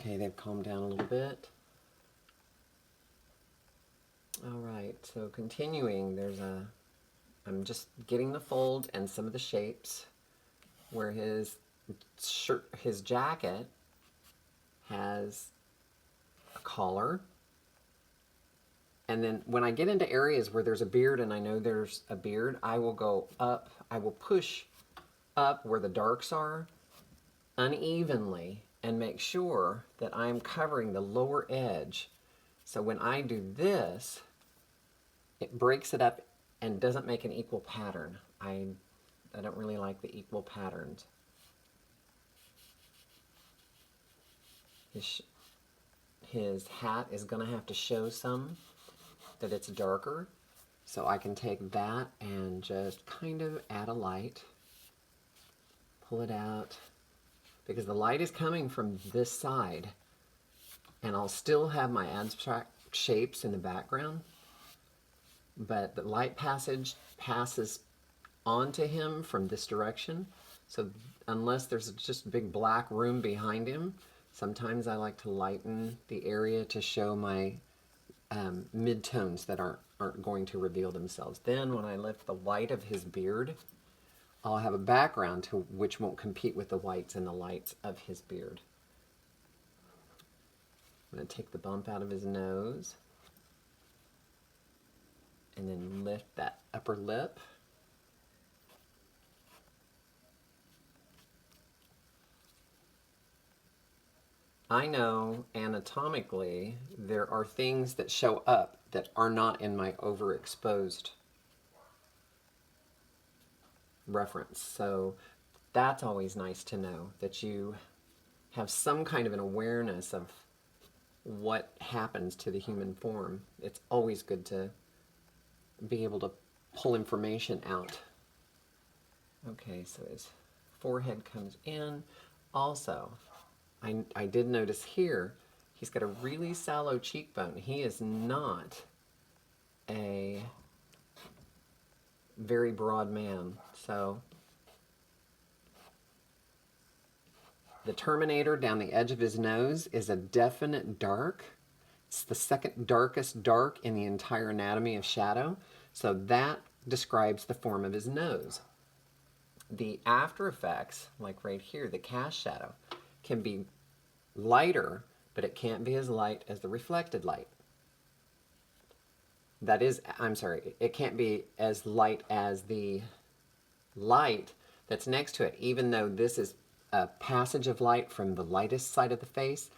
Okay, they've calmed down a little bit. All right, so continuing, I'm just getting the fold and some of the shapes where his jacket has a collar. And then when I get into areas where there's a beard and I know there's a beard, I will go up, I will push up where the darks are unevenly and make sure that I'm covering the lower edge. So when I do this, it breaks it up and doesn't make an equal pattern. I don't really like the equal patterns. His hat is going to have to show some that it's darker. So I can take that and just kind of add a light. Pull it out. Because the light is coming from this side. And I'll still have my abstract shapes in the background. But the light passage passes onto him from this direction. So unless there's just a big black room behind him, sometimes I like to lighten the area to show my mid-tones that aren't going to reveal themselves. Then when I lift the white of his beard, I'll have a background which won't compete with the whites and the lights of his beard. I'm going to take the bump out of his nose and then lift that upper lip. I know anatomically there are things that show up that are not in my overexposed reference. So that's always nice to know, that you have some kind of an awareness of what happens to the human form. It's always good to be able to pull information out. Okay, so his forehead comes in. Also, I did notice here, he's got a really sallow cheekbone. He is not a very broad man. So the Terminator down the edge of his nose is a definite dark. It's the second darkest dark in the entire anatomy of shadow. So that describes the form of his nose. The after effects, like right here, the cast shadow, can be lighter, but it can't be as light as the reflected light. That is, I'm sorry, it can't be as light as the light that's next to it, even though this is a passage of light from the lightest side of the face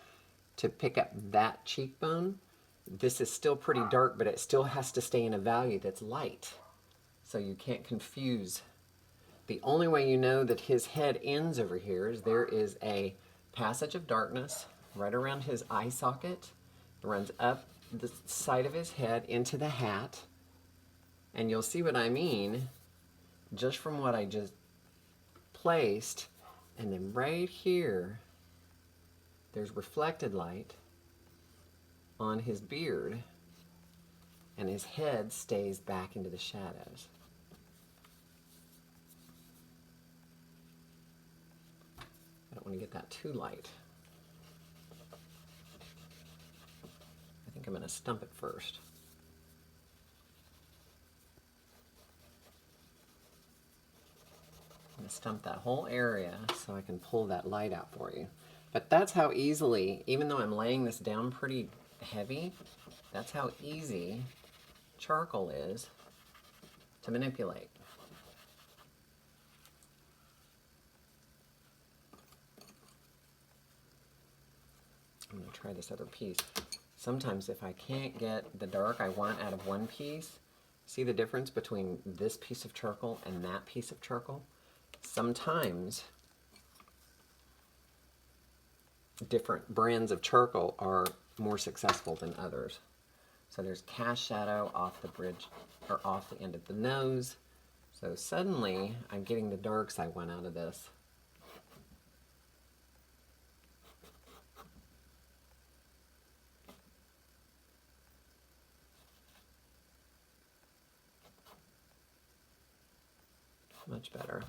to pick up that cheekbone. This is still pretty dark, but it still has to stay in a value that's light. So you can't confuse. The only way you know that his head ends over here is there is a passage of darkness right around his eye socket. It runs up the side of his head into the hat. And you'll see what I mean just from what I just placed. And then right here, there's reflected light on his beard, and his head stays back into the shadows. I don't want to get that too light. I think I'm going to stump it first. I'm going to stump that whole area so I can pull that light out for you. But that's how easily, even though I'm laying this down pretty heavy, that's how easy charcoal is to manipulate. I'm going to try this other piece. Sometimes if I can't get the dark I want out of one piece, see the difference between this piece of charcoal and that piece of charcoal? Sometimes different brands of charcoal are more successful than others. So there's cast shadow off the bridge, or off the end of the nose. So suddenly I'm getting the darks I want out of this. Much better.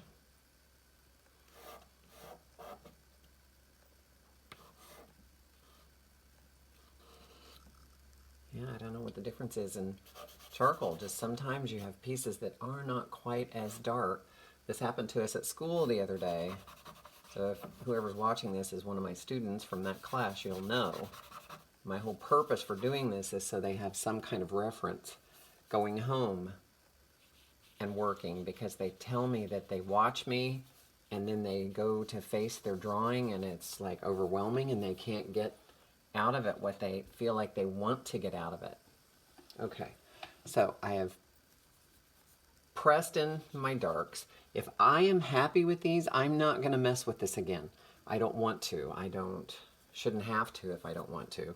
Yeah, I don't know what the difference is in charcoal. Just sometimes you have pieces that are not quite as dark. This happened to us at school the other day. So if whoever's watching this is one of my students from that class, you'll know. My whole purpose for doing this is so they have some kind of reference going home and working, because they tell me that they watch me and then they go to face their drawing and it's like overwhelming and they can't get out of it what they feel like they want to get out of it. Okay, so I have pressed in my darks. If I am happy with these, I'm not going to mess with this again. I don't want to. Shouldn't have to if I don't want to.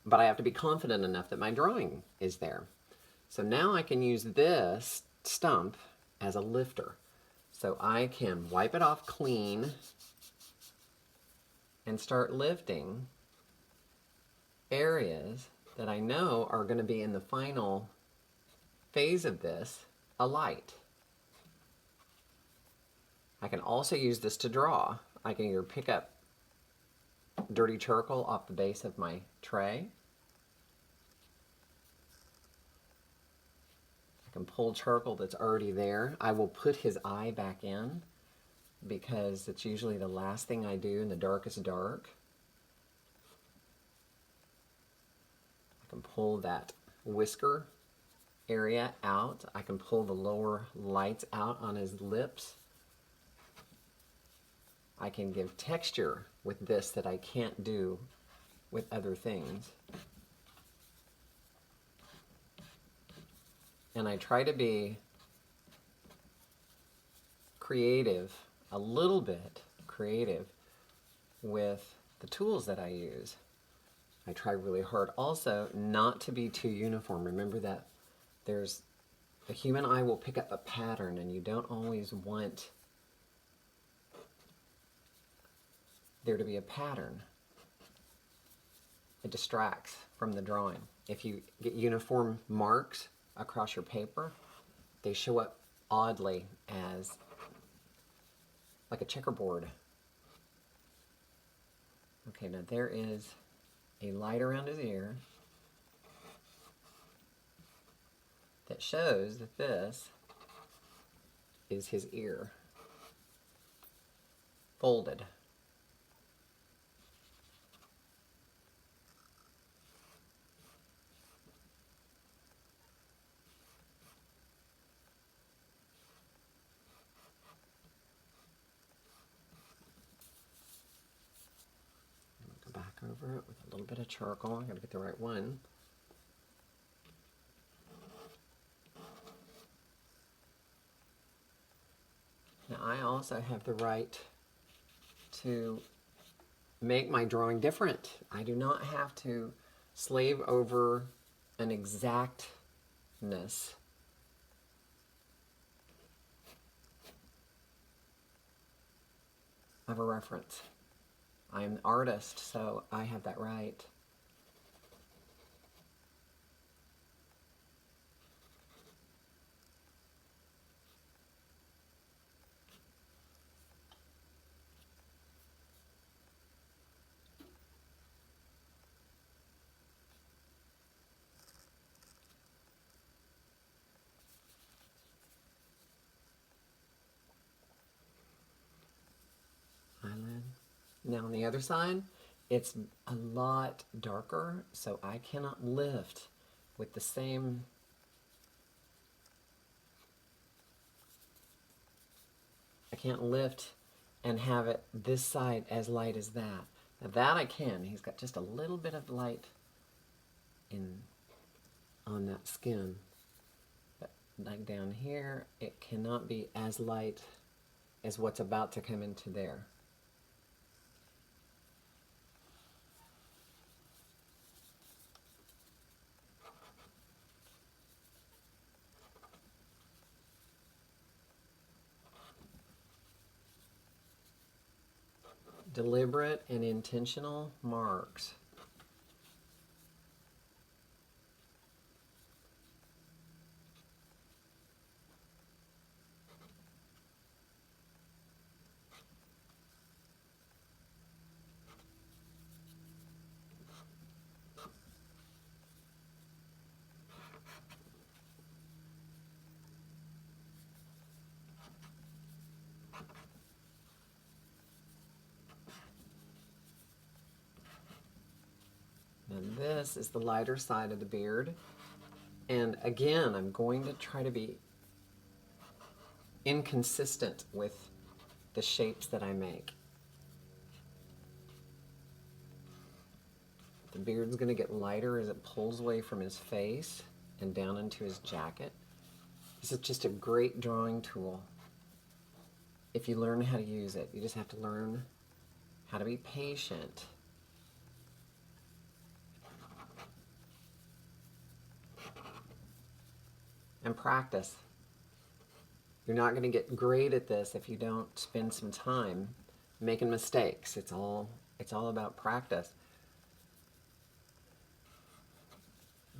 But I have to be confident enough that my drawing is there. So now I can use this stump as a lifter. So I can wipe it off clean and start lifting areas that I know are going to be in the final phase of this a light. I can also use this to draw. I can either pick up dirty charcoal off the base of my tray. I can pull charcoal that's already there. I will put his eye back in because it's usually the last thing I do in the darkest dark. I can pull that whisker area out. I can pull the lower lights out on his lips. I can give texture with this that I can't do with other things. And I try to be creative, a little bit creative, with the tools that I use. I try really hard also not to be too uniform. Remember that the human eye will pick up a pattern, and you don't always want there to be a pattern. It distracts from the drawing. If you get uniform marks across your paper, they show up oddly as like a checkerboard. Okay, now there is a light around his ear that shows that this is his ear folded. Go back over it with a little bit of charcoal. I gotta get the right one. Now I also have the right to make my drawing different. I do not have to slave over an exactness. Of a reference. I am an artist, so I have that right. Eyelid. Now on the other side, it's a lot darker, so I cannot lift with the same I can't lift and have it this side as light as that. Now that I can. He's got just a little bit of light on that skin. But like down here, it cannot be as light as what's about to come into there. Deliberate and intentional marks. And this is the lighter side of the beard. And again, I'm going to try to be inconsistent with the shapes that I make. The beard's going to get lighter as it pulls away from his face and down into his jacket. This is just a great drawing tool. If you learn how to use it, you just have to learn how to be patient. And practice. You're not going to get great at this if you don't spend some time making mistakes. It's all about practice.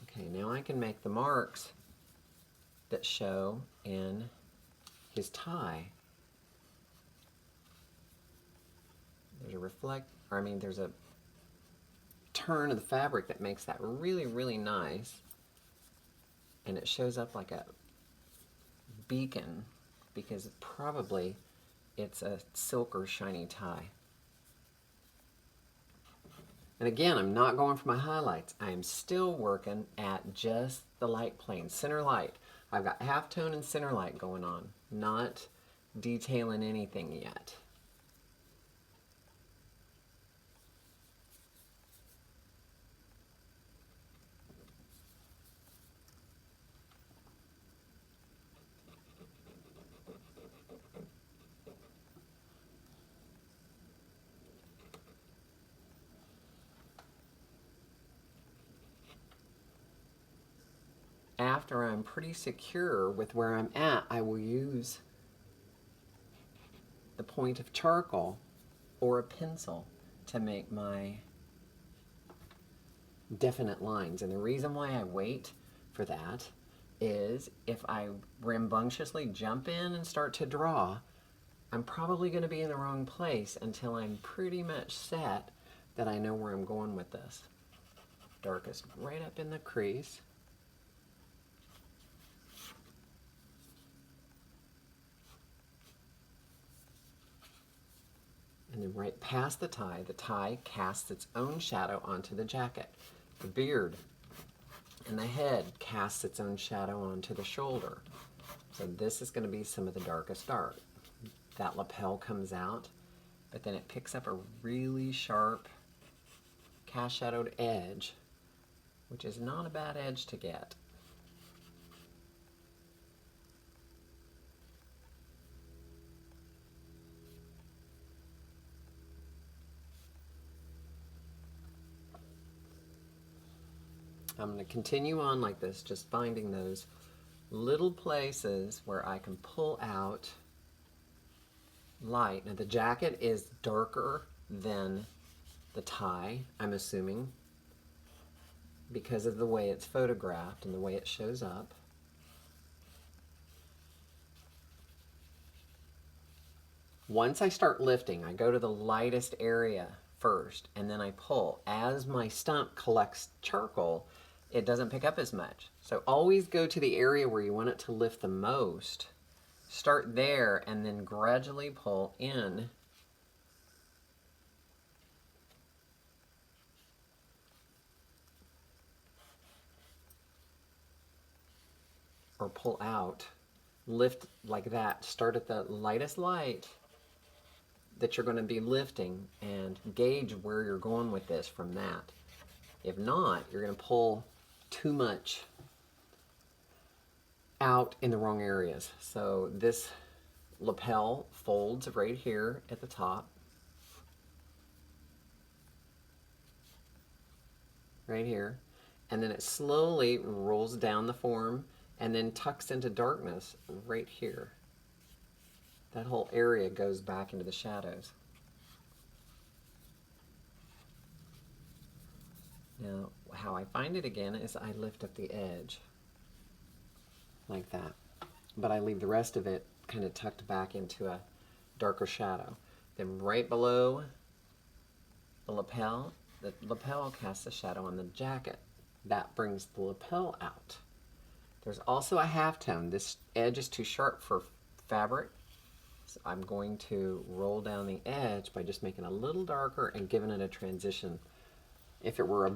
Okay, now I can make the marks that show in his tie. There's a turn of the fabric that makes that really, really nice. And it shows up like a beacon because probably it's a silk or shiny tie. And again, I'm not going for my highlights. I am still working at just the light plane, center light. I've got halftone and center light going on, not detailing anything yet. After I'm pretty secure with where I'm at, I will use the point of charcoal or a pencil to make my definite lines. And the reason why I wait for that is if I rambunctiously jump in and start to draw, I'm probably going to be in the wrong place until I'm pretty much set that I know where I'm going with this. Darkest right up in the crease. And then right past the tie casts its own shadow onto the jacket. The beard and the head casts its own shadow onto the shoulder. So this is going to be some of the darkest dark. That lapel comes out, but then it picks up a really sharp cast shadowed edge, which is not a bad edge to get. I'm going to continue on like this, just finding those little places where I can pull out light. Now the jacket is darker than the tie, I'm assuming, because of the way it's photographed and the way it shows up. Once I start lifting, I go to the lightest area first, and then I pull. As my stump collects charcoal, it doesn't pick up as much. So always go to the area where you want it to lift the most. Start there and then gradually pull in. Or pull out. Lift like that. Start at the lightest light that you're going to be lifting and gauge where you're going with this from that. If not, you're going to pull too much out in the wrong areas. So this lapel folds right here at the top. Right here. And then it slowly rolls down the form and then tucks into darkness right here. That whole area goes back into the shadows. Now, how I find it again is I lift up the edge like that, but I leave the rest of it kind of tucked back into a darker shadow. Then right below the lapel casts a shadow on the jacket. That brings the lapel out. There's also a halftone. This edge is too sharp for fabric, so I'm going to roll down the edge by just making it a little darker and giving it a transition. If it were a